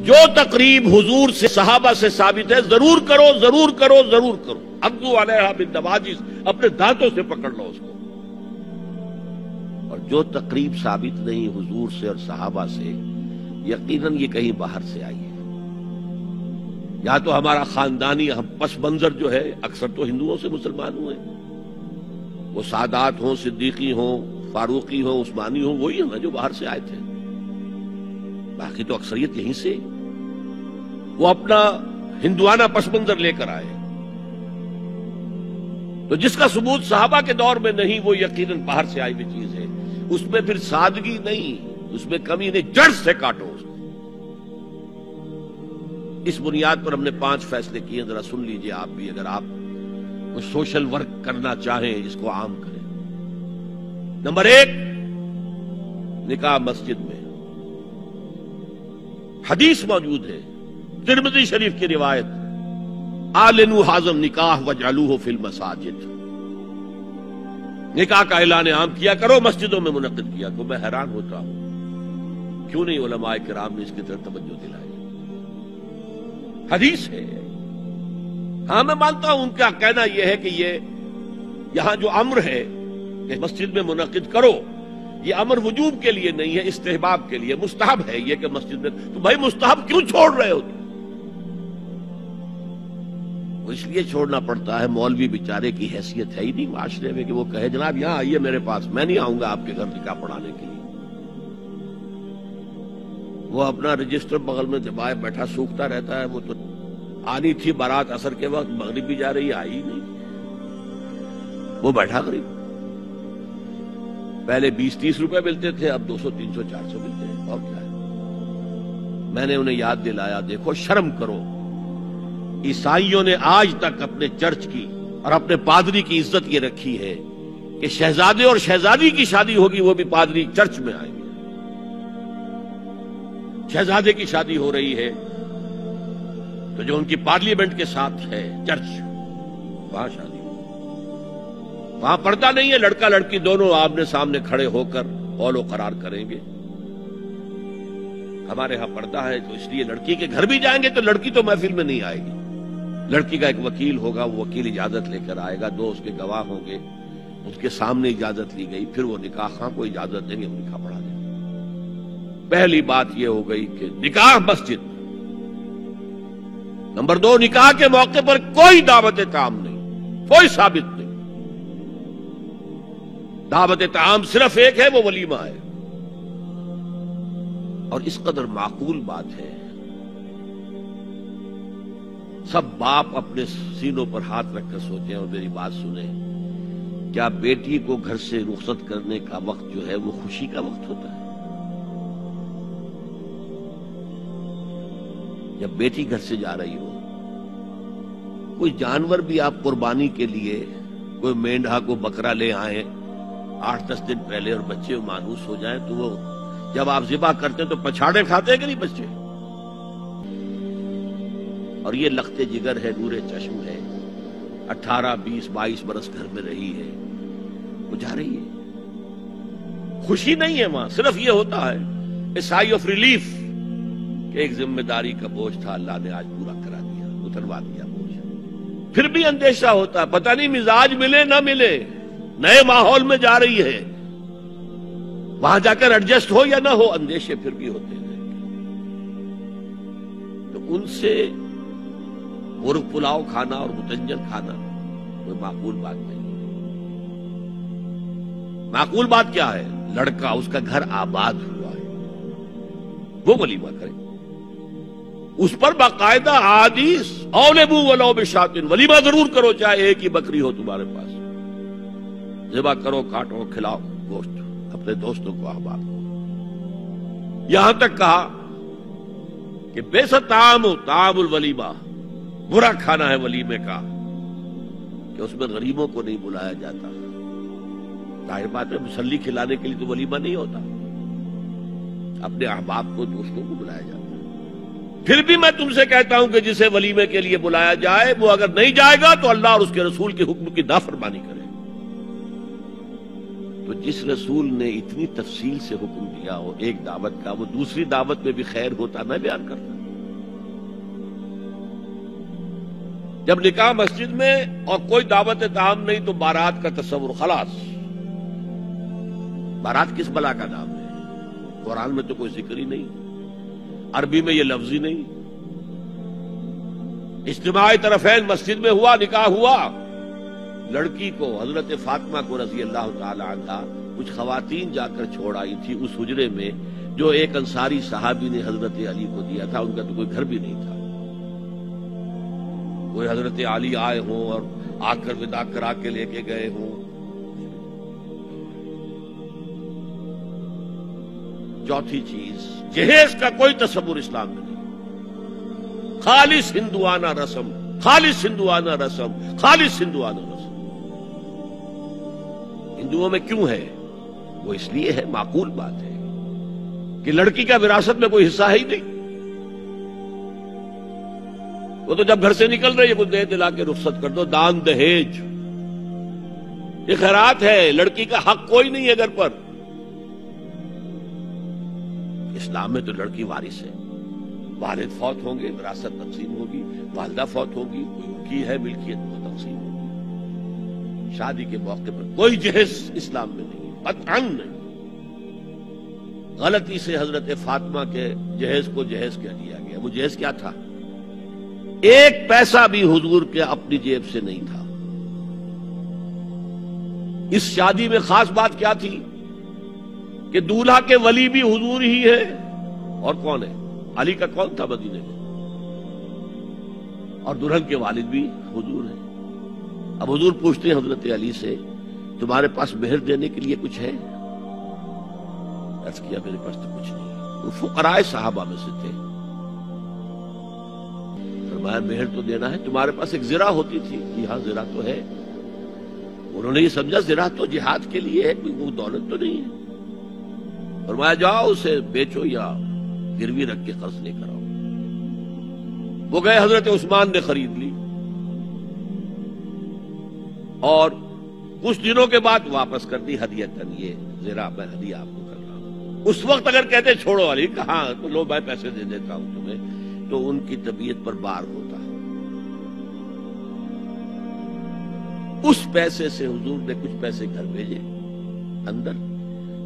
جو تقریب حضور سے صحابہ سے ثابت ہے ضرور کرو ضرور کرو ضرور کرو. عضوا علیہا بالنواجذ، اپنے دانتوں سے پکڑ لو اس کو. اور جو تقریب ثابت نہیں حضور سے اور صحابہ سے، یقیناً یہ کہیں باہر سے آئی ہے. یا تو ہمارا خاندانی پس منظر جو ہے، اکثر تو ہندوؤں سے مسلمان ہوئے، وہ سادات ہوں، صدیقی ہوں، فاروقی ہوں، عثمانی ہوں، وہی ہیں جو باہر سے آئے تھے. باقی تو اکثریت یہیں سے، وہ اپنا ہندوانہ پس منظر لے کر آئے. تو جس کا ثبوت صحابہ کے دور میں نہیں، وہ یقیناً باہر سے آئی ہوئی چیز ہے. اس میں پھر سادگی نہیں، اس میں کمی نہیں، جڑ سے کاٹو اس کو. اس بنیاد پر ہم نے 5 فیصلے کیے، ذرا سن لیجئے آپ بھی، اگر آپ کوئی سوشل ورک کرنا چاہیں اس کو عام کریں. نمبر 1، نکاح مسجد میں. حدیث موجود ہے، ترمذی شریف کی روایت، اعلنوا هذا النکاح واجعلوه فی المساجد. نکاح کا اعلان عام کیا کرو، مسجدوں میں منعقد کیا کرو. میں حیران ہوتا ہوں کیوں نہیں علماء کرام نے اس کی طرف توجہ دلائی. حدیث ہے. ہاں میں مانتا ہوں ان کا کہنا یہ ہے کہ یہ یہاں جو امر ہے کہ مسجد میں منعقد کرو، یہ امر وجوب کے لیے نہیں ہے، استحباب کے لیے. مستحب ہے یہ کہ مسجد میں. تو بھائی مستحب کیوں چھوڑ رہے ہو؟ وہ اس لیے چھوڑنا پڑتا ہے، مولوی بیچارے کی حیثیت ہے ہی نہیں معاشرے میں کہ وہ کہے جناب یہاں آئیے میرے پاس، میں نہیں آؤں گا آپ کے گھر نکاح پڑھانے کے لیے. وہ اپنا رجسٹر بغل میں دبائے بیٹھا سوکھتا رہتا ہے. وہ تو آنی تھی بارات عصر کے وقت، مغرب بھی جا رہی، آئی نہیں، وہ بیٹھا قریب. پہلے 20-30 روپے ملتے تھے، اب 200 300 400 ملتے ہیں. اور کیا ہے؟ میں نے انہیں یاد دلایا، دیکھو شرم کرو. عیسائیوں نے آج تک اپنے چرچ کی اور اپنے پادری کی عزت یہ رکھی ہے کہ شہزادے اور شہزادی کی شادی ہوگی وہ بھی پادری چرچ میں آئیں گے. شہزادے کی شادی ہو رہی ہے تو جو ان کی پارلیمنٹ کے ساتھ ہے چرچ، وہاں شادی ہو. وہاں پردہ نہیں ہے، لڑکا لڑکی دونوں آمنے سامنے کھڑے ہو کر قول و قرار کریں گے. ہمارے ہاں پردہ ہے تو اس لیے لڑکی کے گھر بھی جائیں گے تو لڑکی تو محفل میں نہیں آئے گی. لڑکی کا ایک وکیل ہوگا، وہ وکیل اجازت لے کر آئے گا، 2 اس کے گواہ ہوں گے، اس کے سامنے اجازت لی گئی، پھر وہ نکاح خواہ کو اجازت دیں گے، وہ نکاح پڑھا دیں گے. پہلی بات یہ ہو گئی کہ نکاح مسجد. نمبر 2، نکاح کے موقع پر کوئی دعوت طعام نہیں، کوئی ثابت نہیں. دعوت طعام صرف ایک ہے، وہ ولیمہ ہے. اور اس قدر معقول بات ہے، سب باپ اپنے سینوں پر ہاتھ رکھ کر سوچیں اور میری بات سنیں. کیا بیٹی کو گھر سے رخصت کرنے کا وقت جو ہے وہ خوشی کا وقت ہوتا ہے؟ جب بیٹی گھر سے جا رہی ہو، کوئی جانور بھی آپ قربانی کے لیے، کوئی مینڈھا کو بکرا لے آئیں 8-10 دن پہلے اور بچے مانوس ہو جائیں تو وہ جب آپ ذبح کرتے ہیں تو پچھاڑے کھاتے ہیں کہ نہیں بچے؟ اور یہ لخت جگر ہے، نور چشم ہے، 18 20 22 برس گھر میں رہی ہے، وہ جا رہی ہے. خوشی نہیں ہے وہاں، صرف یہ ہوتا ہے اے سائی آف ریلیف کہ ایک ذمہ داری کا بوجھ تھا، اللہ نے آج پورا کرا دیا، اتروا دیا بوجھ. پھر بھی اندیشہ ہوتا ہے، پتہ نہیں مزاج ملے نہ ملے، نئے ماحول میں جا رہی ہے، وہاں جا کر ایڈجسٹ ہو یا نہ ہو، اندیشے پھر بھی ہوتے ہیں. تو ان سے مرغ پلاؤ کھانا اور متنجن کھانا کوئی معقول بات نہیں. معقول بات کیا ہے؟ لڑکا، اس کا گھر آباد ہوا ہے، وہ ولیمہ کرے. اس پر باقاعدہ حدیث اولبو ولو بشاۃ، ولیمہ ضرور کرو چاہے ایک ہی بکری ہو تمہارے پاس. ذبح کرو، کاٹو، کھلاؤ گوشت اپنے دوستوں کو، احباب کو. یہاں تک کہا کہ بیسا طعام طعام الولیمہ، برا کھانا ہے ولیمے کا کہ اس میں غریبوں کو نہیں بلایا جاتا. ظاہر بات ہے مسلی کھلانے کے لیے تو ولیمہ نہیں ہوتا، اپنے احباب کو، دوستوں کو بلایا جاتا. پھر بھی میں تم سے کہتا ہوں کہ جسے ولیمے کے لیے بلایا جائے وہ اگر نہیں جائے گا تو اللہ اور اس کے رسول کے حکم کی نافرمانی کرے. تو جس رسول نے اتنی تفصیل سے حکم دیا ہو ایک دعوت کا، وہ دوسری دعوت میں بھی خیر ہوتا، میں بیان کرتا. جب نکاح مسجد میں اور کوئی دعوت طعام نہیں تو بارات کا تصور خلاص. بارات کس بلا کا نام ہے؟ قرآن میں تو کوئی ذکر ہی نہیں، عربی میں یہ لفظ ہی نہیں. اجتماعی طرفین مسجد میں ہوا، نکاح ہوا. لڑکی کو حضرت فاطمہ کو رضی اللہ تعالی عنہا کچھ خواتین جا کر چھوڑ آئی تھی اس حجرے میں جو ایک انصاری صحابی نے حضرت علی کو دیا تھا. ان کا تو کوئی گھر بھی نہیں تھا. کوئی حضرت علی آئے ہوں اور آ کر ودا کرا کے لے کے گئے ہوں. چوتھی چیز، جہیز کا کوئی تصور اسلام میں نہیں. خالص ہندوانہ رسم، خالص ہندوانہ رسم، خالص ہندوانہ رسم. ہندوؤں میں کیوں ہے؟ وہ اس لیے ہے، معقول بات ہے کہ لڑکی کا وراثت میں کوئی حصہ ہے ہی نہیں. وہ تو جب گھر سے نکل رہی ہے کچھ دے دلا کے رخصت کر دو. دان دہیج یہ خیرات ہے، لڑکی کا حق کوئی نہیں ہے گھر پر. اسلام میں تو لڑکی وارث ہے. والد فوت ہوں گے وراثت تقسیم ہوگی، والدہ فوت ہوگی کوئی ان کی ہے ملکیت وہ تقسیم ہوگی. شادی کے موقع پر کوئی جہیز اسلام میں نہیں، قطعاً نہیں. غلطی سے حضرت فاطمہ کے جہیز کو جہیز کہہ دیا گیا. وہ جہیز کیا تھا؟ ایک پیسہ بھی حضور کے اپنی جیب سے نہیں تھا. اس شادی میں خاص بات کیا تھی کہ دولہا کے ولی بھی حضور ہی ہے. اور کون ہے؟ علی کا کون تھا مدینے میں؟ اور دلہن کے والد بھی حضور ہیں. اب حضور پوچھتے ہیں حضرت علی سے تمہارے پاس مہر دینے کے لیے کچھ ہے؟ عرض کیا میرے پاس تو کچھ نہیں. وہ فقراء صحابہ میں سے تھے. فرمایا مہر تو دینا ہے، تمہارے پاس ایک زرہ ہوتی تھی؟ جی ہاں زرہ تو ہے. انہوں نے یہ سمجھا زرہ تو جہاد کے لیے ہے، کوئی وہ دولت تو نہیں ہے. فرمایا جاؤ اسے بیچو یا گروی رکھ کے قرض لے کر آؤ. وہ گئے، حضرت عثمان نے خرید لی اور کچھ دنوں کے بعد واپس کر دی ہدیتاً. یہ زرہ میں ہدیہ آپ کو کر رہا ہوں. اس وقت اگر کہتے چھوڑو علی، کہاں تو لو میں پیسے دے دیتا ہوں تمہیں، تو ان کی طبیعت پر بار ہوتا. اس پیسے سے حضور نے کچھ پیسے گھر بھیجے اندر،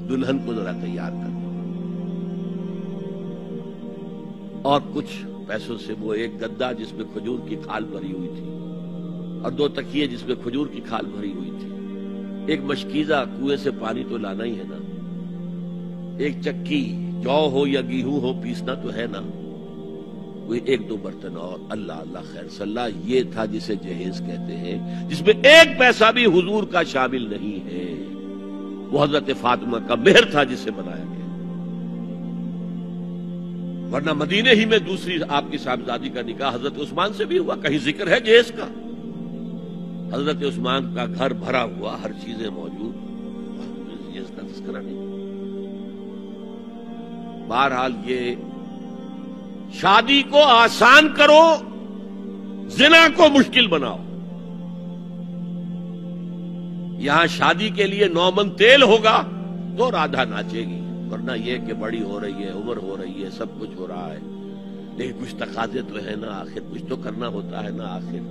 دلہن کو ذرا تیار کر دو. اور کچھ پیسوں سے وہ ایک گدا جس میں کھجور کی کھال بھری ہوئی تھی اور 2 تکیے جس میں کھجور کی کھال بھری ہوئی تھی. ایک مشکیزہ، کنویں سے پانی تو لانا ہی ہے نا. ایک چکی، جو ہو یا گیہوں ہو پیسنا تو ہے نا. کوئی 1-2 برتن اور اللہ اللہ خیر صلی اللہ. یہ تھا جسے جہیز کہتے ہیں، جس میں ایک پیسہ بھی حضور کا شامل نہیں ہے. وہ حضرت فاطمہ کا مہر تھا جسے بنایا گیا. ورنہ مدینے ہی میں دوسری آپ کی صاحبزادی کا نکاح حضرت عثمان سے بھی ہوا. کہیں ذکر ہے جہیز کا؟ حضرت عثمان کا گھر بھرا ہوا، ہر چیزیں موجود، جہیز کا تذکرہ نہیں. بہرحال یہ شادی کو آسان کرو، زنا کو مشکل بناؤ. یہاں شادی کے لیے 9 من تیل ہوگا تو رادھا ناچے گی. ورنہ یہ کہ بڑی ہو رہی ہے، عمر ہو رہی ہے، سب کچھ ہو رہا ہے، لیکن کچھ تقاضے تو ہے نا. آخر کچھ تو کرنا ہوتا ہے نا. آخر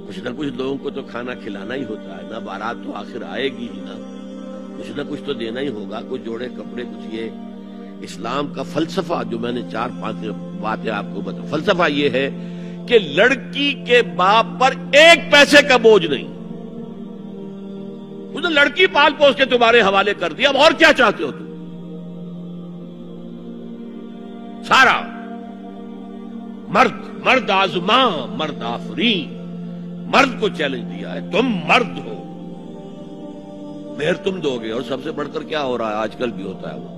کچھ نہ کچھ لوگوں کو تو کھانا کھلانا ہی ہوتا ہے نا. بارات تو آخر آئے گی ہی نا. کچھ نہ کچھ تو دینا ہی ہوگا. کچھ جوڑے کپڑے، کچھ. یہ اسلام کا فلسفہ جو میں نے 4-5 باتیں آپ کو بتا. فلسفہ یہ ہے کہ لڑکی کے باپ پر ایک پیسے کا بوجھ نہیں. وہ تو لڑکی پال پوس کے تمہارے حوالے کر دیا، اب اور کیا چاہتے ہو تم؟ سارا مرد آزماں، مرد آفرین، مرد کو چیلنج دیا ہے. تم مرد ہو، مہر تم دو گے. اور سب سے بڑھ کر کیا ہو رہا ہے آج کل بھی ہوتا ہے، وہ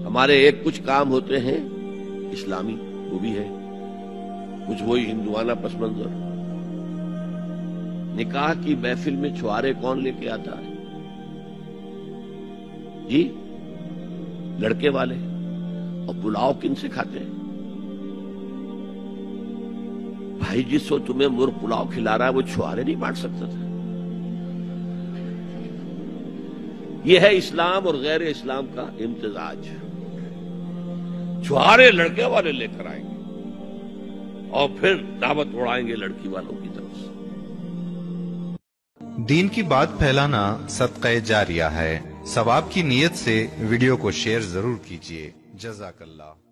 ہمارے کچھ کام ہوتے ہیں اسلامی، وہ بھی ہے. کچھ وہی ہندوانہ پس منظر. نکاح کی محفل میں چھوارے کون لے کے آتا ہے؟ جی لڑکے والے. اور پلاؤ کن سے کھاتے ہیں؟ بھائی جس کو تمہیں مرغ پلاؤ کھلا رہا ہے وہ چھوارے نہیں بانٹ سکتا تھا. یہ ہے اسلام اور غیر اسلام کا امتزاج. چھوارے لڑکے والے لے کر آئیں گے اور پھر دعوت اڑائیں گے لڑکی والوں کی طرف سے۔ دین کی بات پھیلانا صدقہ جاریہ ہے۔ ثواب کی نیت سے ویڈیو کو شیئر ضرور کیجیے۔ جزاک اللہ۔